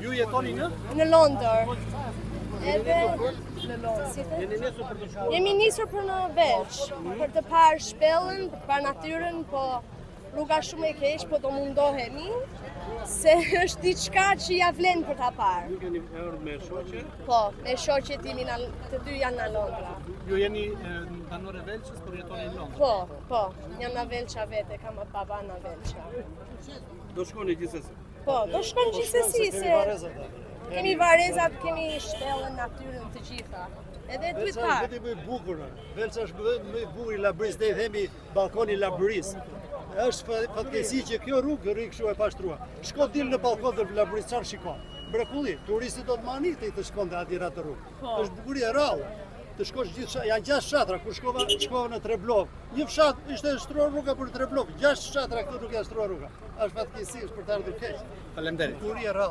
Ju jetoni në Londër. Edhe jemi nisur për në Velç, për të parë shpellën, për të parë natyrën, po rruga shumë e keq, po do mundohemi, se është diçka që ja vlen për ta parë. Ju keni ardhur me shoqe? Po, me shoqet imi të dy janë në Londra. Ju jeni banore Velçës, por jetoni në Londër? Po, jam në Velça vete, kam baba në Velça. Do shkoni gjithsesi? Po, do shkojmë gjithsesi, se kemi varezat, kemi shpellën, natyrën, të gjitha. Edhe duhet Velça është vetëm më e bukur. Velça është vetëm më e bukur i Labris, ne i themi balkoni Labris. Është fatkeqësi që kjo rrugë rri kështu e pashtruar. Shko dil në balkon të Labris, çfarë shikon? Mrekulli, turisti do të manite të shkonte atje atë rrugë. Është bukurie e rrallë. Të shkosh gjithë janë 6 fshatra, kur shkova në Treblok. Një fshat ishte shtruar rruga për Treblok, 6 fshatra këtu nuk janë shtruar rruga. Është fatkeqësi, është për të ardhur keq. Faleminderit. Bukurie e rrallë.